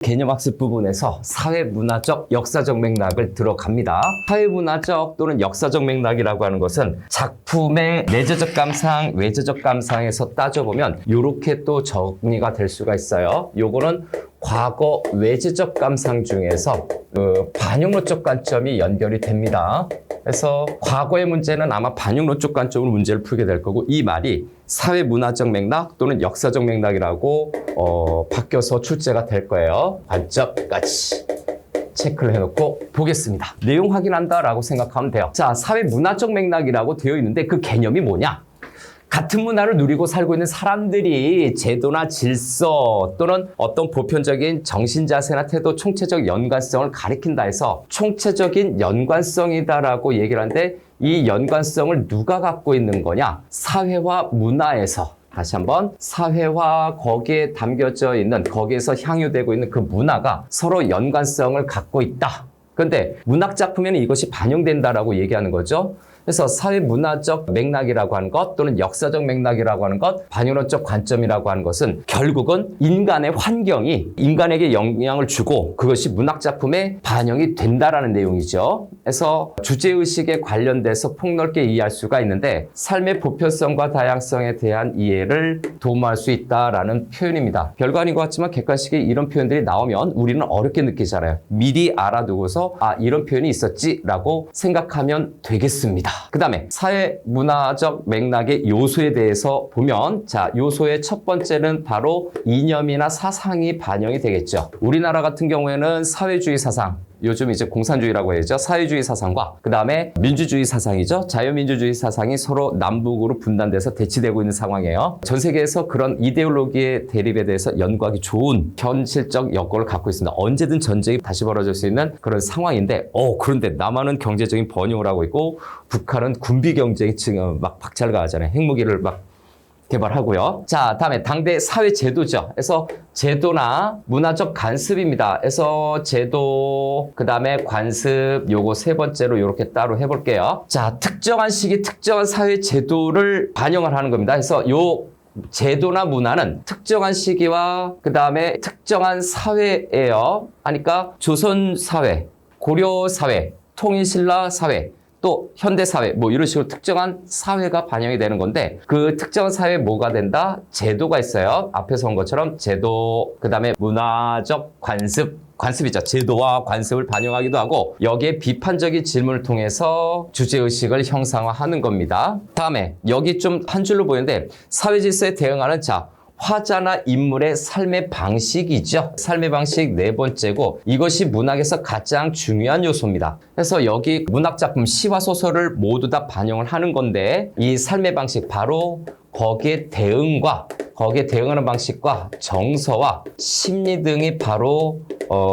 개념학습 부분에서 사회문화적, 역사적 맥락을 들어갑니다. 사회문화적 또는 역사적 맥락이라고 하는 것은 작품의 내재적 감상, 외재적 감상에서 따져보면 이렇게 또 정리가 될 수가 있어요. 요거는 과거 외재적 감상 중에서 반영론적 관점이 연결이 됩니다. 그래서 과거의 문제는 아마 반영론적 관점으로 문제를 풀게 될 거고, 이 말이 사회문화적 맥락 또는 역사적 맥락이라고 바뀌어서 출제가 될 거예요. 관점까지 체크를 해놓고 보겠습니다. 내용 확인한다라고 생각하면 돼요. 자, 사회문화적 맥락이라고 되어 있는데 그 개념이 뭐냐? 같은 문화를 누리고 살고 있는 사람들이 제도나 질서 또는 어떤 보편적인 정신자세나 태도, 총체적 연관성을 가리킨다 해서 총체적인 연관성이다라고 얘기를 하는데, 이 연관성을 누가 갖고 있는 거냐? 사회와 문화에서, 다시 한번, 사회와 거기에 담겨져 있는, 거기에서 향유되고 있는 그 문화가 서로 연관성을 갖고 있다. 그런데 문학작품에는 이것이 반영된다라고 얘기하는 거죠. 그래서 사회문화적 맥락이라고 하는 것 또는 역사적 맥락이라고 하는 것, 반영론적 관점이라고 하는 것은 결국은 인간의 환경이 인간에게 영향을 주고 그것이 문학작품에 반영이 된다라는 내용이죠. 그래서 주제의식에 관련돼서 폭넓게 이해할 수가 있는데, 삶의 보편성과 다양성에 대한 이해를 도모할 수 있다라는 표현입니다. 별거 아닌 것 같지만 객관식에 이런 표현들이 나오면 우리는 어렵게 느끼잖아요. 미리 알아두고서 이런 표현이 있었지라고 생각하면 되겠습니다. 그 다음에 사회문화적 맥락의 요소에 대해서 보면, 자, 요소의 첫 번째는 바로 이념이나 사상이 반영이 되겠죠. 우리나라 같은 경우에는 사회주의 사상, 요즘 이제 공산주의라고 해야죠. 사회주의 사상과 그 다음에 민주주의 사상이죠. 자유민주주의 사상이 서로 남북으로 분단돼서 대치되고 있는 상황이에요. 전 세계에서 그런 이데올로기의 대립에 대해서 연구하기 좋은 현실적 여건을 갖고 있습니다. 언제든 전쟁이 다시 벌어질 수 있는 그런 상황인데, 그런데 남한은 경제적인 번영을 하고 있고 북한은 군비 경쟁이 지금 막 박차를 가하잖아요. 핵무기를 막 개발하고요. 자, 다음에 당대 사회 제도죠. 그래서 제도나 문화적 관습입니다. 그래서 제도, 그 다음에 관습, 요거 세 번째로 이렇게 따로 해볼게요. 자, 특정한 시기 특정한 사회 제도를 반영을 하는 겁니다. 그래서 요 제도나 문화는 특정한 시기와 그 다음에 특정한 사회예요. 하니까 조선 사회, 고려 사회, 통일신라 사회, 또 현대사회, 뭐 이런 식으로 특정한 사회가 반영이 되는 건데, 그 특정한 사회에 뭐가 된다? 제도가 있어요. 앞에서 온 것처럼 제도, 그 다음에 문화적 관습이죠. 제도와 관습을 반영하기도 하고, 여기에 비판적인 질문을 통해서 주제의식을 형상화하는 겁니다. 다음에 여기 좀 한 줄로 보이는데, 사회질서에 대응하는 화자나 인물의 삶의 방식이죠. 삶의 방식 네 번째고, 이것이 문학에서 가장 중요한 요소입니다. 그래서 여기 문학작품, 시와 소설을 모두 다 반영을 하는 건데, 이 삶의 방식, 바로 거기에 대응하는 방식과 정서와 심리 등이 바로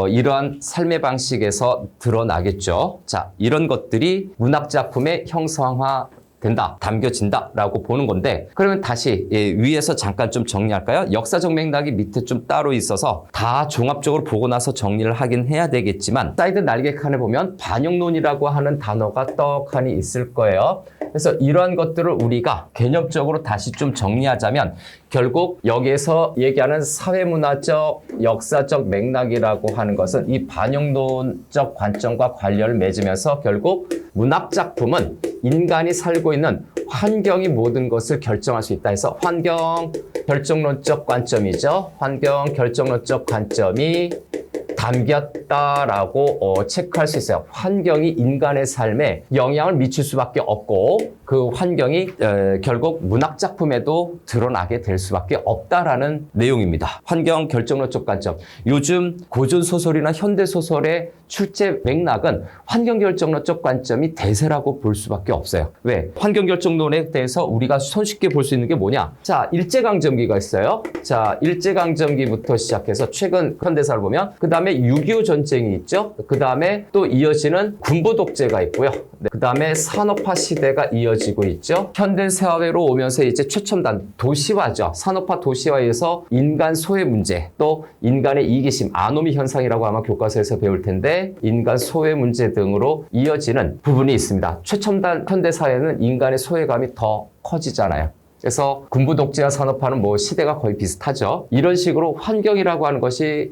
이러한 삶의 방식에서 드러나겠죠. 자, 이런 것들이 문학작품의 형상화 된다, 담겨진다라고 보는 건데, 그러면 다시 위에서 잠깐 좀 정리할까요? 역사적 맥락이 밑에 좀 따로 있어서 다 종합적으로 보고 나서 정리를 하긴 해야 되겠지만, 사이드 날개 칸에 보면 반영론이라고 하는 단어가 떡하니 있을 거예요. 그래서 이러한 것들을 우리가 개념적으로 다시 좀 정리하자면, 결국 여기에서 얘기하는 사회문화적, 역사적 맥락이라고 하는 것은 이 반영론적 관점과 관련을 맺으면서 결국 문학작품은 인간이 살고 있는 환경이 모든 것을 결정할 수 있다 해서 환경 결정론적 관점이죠. 환경 결정론적 관점이 담겼다라고 체크할 수 있어요. 환경이 인간의 삶에 영향을 미칠 수밖에 없고, 그 환경이 결국 문학작품에도 드러나게 될 수밖에 없다라는 내용입니다. 환경 결정론적 관점. 요즘 고전소설이나 현대소설의 출제 맥락은 환경 결정론적 관점이 대세라고 볼 수밖에 없어요. 왜? 환경 결정론에 대해서 우리가 손쉽게 볼 수 있는 게 뭐냐? 자, 일제강점기가 있어요. 자, 일제강점기부터 시작해서 최근 현대사를 보면, 그 다음에 6.25 전쟁이 있죠. 그 다음에 또 이어지는 군부 독재가 있고요. 그 다음에 산업화 시대가 이어지고 있죠. 현대사회로 오면서 이제 최첨단 도시화죠. 산업화 도시화에서 인간 소외 문제, 또 인간의 이기심, 아노미 현상이라고 아마 교과서에서 배울 텐데, 인간 소외 문제 등으로 이어지는 부분이 있습니다. 최첨단 현대사회는 인간의 소외감이 더 커지잖아요. 그래서 군부 독재와 산업화는 뭐 시대가 거의 비슷하죠. 이런 식으로 환경이라고 하는 것이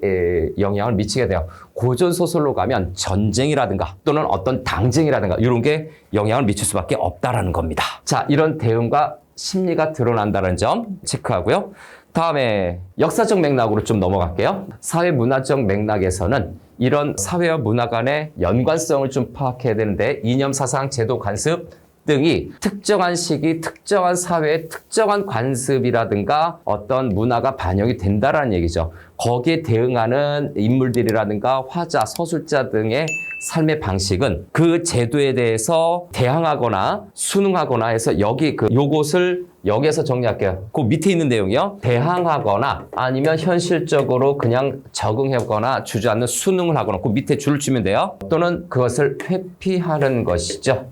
영향을 미치게 돼요. 고전 소설로 가면 전쟁이라든가 또는 어떤 당쟁이라든가 이런 게 영향을 미칠 수밖에 없다라는 겁니다. 자, 이런 대응과 심리가 드러난다는 점 체크하고요. 다음에 역사적 맥락으로 좀 넘어갈게요. 사회 문화적 맥락에서는 이런 사회와 문화 간의 연관성을 좀 파악해야 되는데 이념, 사상, 제도, 관습 등이 특정한 시기, 특정한 사회의 특정한 관습이라든가 어떤 문화가 반영이 된다라는 얘기죠. 거기에 대응하는 인물들이라든가 화자, 서술자 등의 삶의 방식은 그 제도에 대해서 대항하거나 순응하거나 해서 요것을 여기에서 정리할게요. 그 밑에 있는 내용이요. 대항하거나 아니면 현실적으로 그냥 적응하거나 주저앉는 순응을 하거나 그 밑에 줄을 치면 돼요. 또는 그것을 회피하는 것이죠.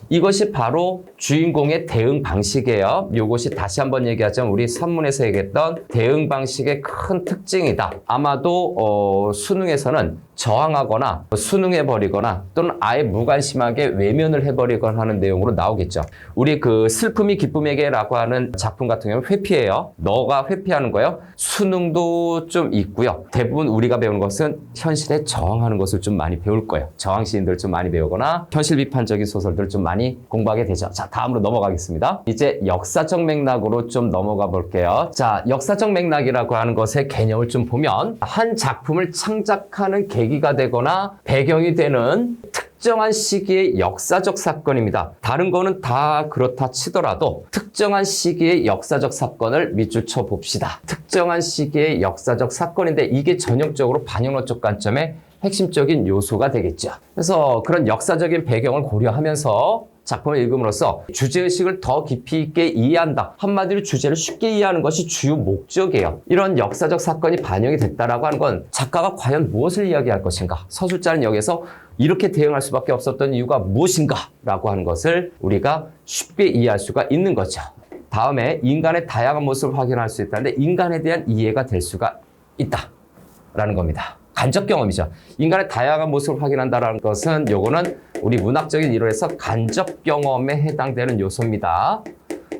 이것이 바로 주인공의 대응 방식이에요. 이것이 다시 한번 얘기하자면 우리 선문에서 얘기했던 대응 방식의 큰 특징이다. 아마도 수능에서는 저항하거나 순응해버리거나 또는 아예 무관심하게 외면을 해버리거나 하는 내용으로 나오겠죠. 우리 그 슬픔이 기쁨에게라고 하는 작품 같은 경우는 회피예요. 너가 회피하는 거예요. 수능도 좀 있고요. 대부분 우리가 배우는 것은 현실에 저항하는 것을 좀 많이 배울 거예요. 저항 시인들 좀 많이 배우거나 현실 비판적인 소설들 좀 많이 공부하게 되죠. 자, 다음으로 넘어가겠습니다. 이제 역사적 맥락으로 좀 넘어가 볼게요. 자, 역사적 맥락이라고 하는 것의 개념을 좀 보면 한 작품을 창작하는 계기가 되거나 배경이 되는 특정한 시기의 역사적 사건입니다. 다른 거는 다 그렇다 치더라도 특정한 시기의 역사적 사건을 밑줄 쳐 봅시다. 특정한 시기의 역사적 사건인데 이게 전형적으로 반영론적 관점의 핵심적인 요소가 되겠죠. 그래서 그런 역사적인 배경을 고려하면서 작품을 읽음으로써 주제의식을 더 깊이 있게 이해한다. 한마디로 주제를 쉽게 이해하는 것이 주요 목적이에요. 이런 역사적 사건이 반영이 됐다라고 하는 건 작가가 과연 무엇을 이야기할 것인가? 서술자는 여기서 이렇게 대응할 수밖에 없었던 이유가 무엇인가? 라고 하는 것을 우리가 쉽게 이해할 수가 있는 거죠. 다음에 인간의 다양한 모습을 확인할 수 있다는데 인간에 대한 이해가 될 수가 있다라는 겁니다. 간접 경험이죠. 인간의 다양한 모습을 확인한다는 것은 요거는 우리 문학적인 이론에서 간접 경험에 해당되는 요소입니다.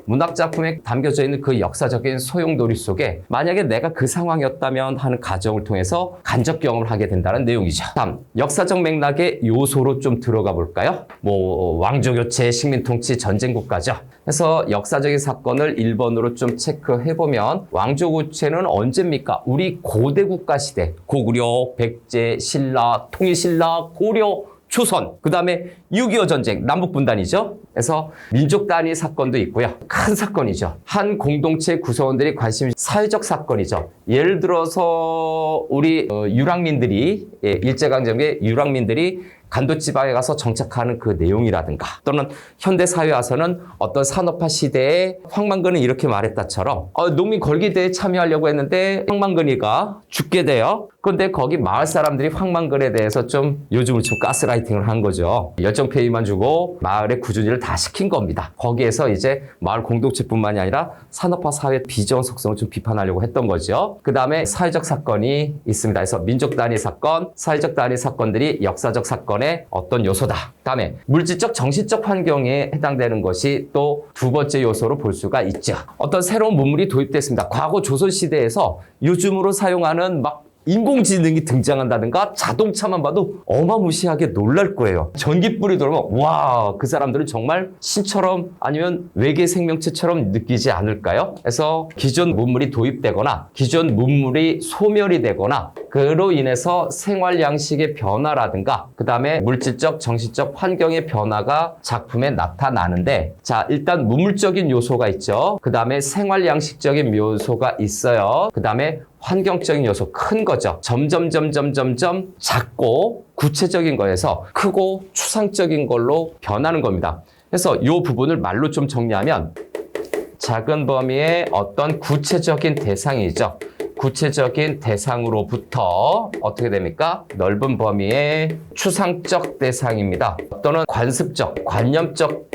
문학 작품에 담겨져 있는 그 역사적인 소용돌이 속에 만약에 내가 그 상황이었다면 하는 가정을 통해서 간접 경험을 하게 된다는 내용이죠. 다음, 역사적 맥락의 요소로 좀 들어가 볼까요? 왕조 교체, 식민 통치, 전쟁 국가죠. 그래서 역사적인 사건을 1번으로 좀 체크해보면 왕조 교체는 언제입니까? 우리 고대 국가 시대, 고구려, 백제, 신라, 통일신라, 고려, 조선, 그 다음에 6.25 전쟁, 남북분단이죠. 그래서 민족 단위 사건도 있고요. 큰 사건이죠. 한 공동체 구성원들이 관심 있는 사회적 사건이죠. 예를 들어서 우리 유랑민들이 일제강점기에 유랑민들이 간도지방에 가서 정착하는 그 내용이라든가 또는 현대사회에 와서는 어떤 산업화 시대에 황만근은 이렇게 말했다처럼 농민 걸기대회에 참여하려고 했는데 황만근이가 죽게 돼요. 그런데 거기 마을 사람들이 황만근에 대해서 좀 요즘은 좀 가스라이팅을 한 거죠. 열정페이만 주고 마을의 꾸준히를 다 시킨 겁니다. 거기에서 이제 마을 공동체뿐만이 아니라 산업화 사회 비정 속성을 좀 비판하려고 했던 거죠. 그 다음에 사회적 사건이 있습니다. 그래서 민족 단위 사건, 사회적 단위 사건들이 역사적 사건의 어떤 요소다. 다음에 물질적, 정신적 환경에 해당되는 것이 또 두 번째 요소로 볼 수가 있죠. 어떤 새로운 문물이 도입됐습니다. 과거 조선시대에서 요즘으로 사용하는 인공지능이 등장한다든가 자동차만 봐도 어마무시하게 놀랄 거예요. 전기불이 들어오면 와, 그 사람들은 정말 신처럼 아니면 외계 생명체처럼 느끼지 않을까요? 그래서 기존 문물이 도입되거나 기존 문물이 소멸이 되거나 그로 인해서 생활 양식의 변화라든가 그 다음에 물질적, 정신적 환경의 변화가 작품에 나타나는데 자, 일단 문물적인 요소가 있죠. 그 다음에 생활 양식적인 요소가 있어요. 그 다음에 환경적인 요소 큰 거죠. 점점 작고 구체적인 거에서 크고 추상적인 걸로 변하는 겁니다. 그래서 이 부분을 말로 좀 정리하면 작은 범위의 어떤 구체적인 대상이죠. 구체적인 대상으로부터 어떻게 됩니까? 넓은 범위의 추상적 대상입니다. 또는 관습적, 관념적,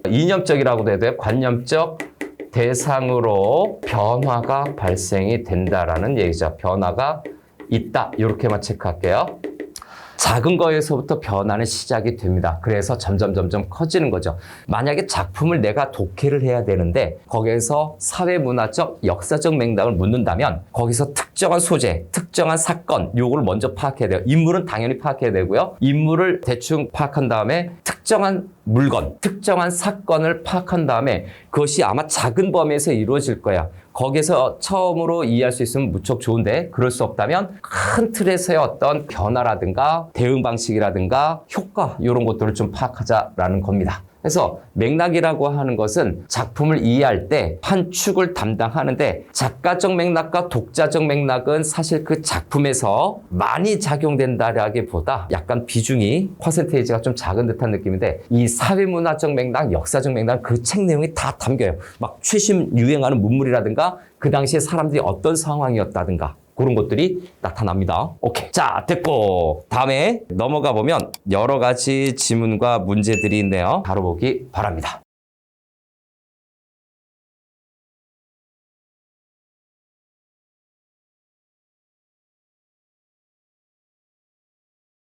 이념적이라고도 해도 돼요. 관념적 대상으로 변화가 발생이 된다라는 얘기죠. 변화가 있다. 이렇게만 체크할게요. 작은 거에서부터 변화는 시작이 됩니다. 그래서 점점 커지는 거죠. 만약에 작품을 내가 독해를 해야 되는데 거기에서 사회문화적, 역사적 맥락을 묻는다면 거기서 특정한 소재, 특정한 사건 요거를 먼저 파악해야 돼요. 인물은 당연히 파악해야 되고요. 인물을 대충 파악한 다음에 특정한 물건, 특정한 사건을 파악한 다음에 그것이 아마 작은 범위에서 이루어질 거야. 거기서 처음으로 이해할 수 있으면 무척 좋은데 그럴 수 없다면 큰 틀에서의 어떤 변화라든가 대응 방식이라든가 효과 이런 것들을 좀 파악하자라는 겁니다. 그래서 맥락이라고 하는 것은 작품을 이해할 때 한 축을 담당하는데 작가적 맥락과 독자적 맥락은 사실 그 작품에서 많이 작용된다라기보다 약간 비중이 퍼센테이지가 좀 작은 듯한 느낌인데 이 사회문화적 맥락, 역사적 맥락 그 책 내용이 다 담겨요. 막 최신 유행하는 문물이라든가 그 당시에 사람들이 어떤 상황이었다든가 그런 것들이 나타납니다. 오케이. 자, 됐고. 다음에 넘어가 보면 여러 가지 지문과 문제들이 있네요. 바로 보기 바랍니다.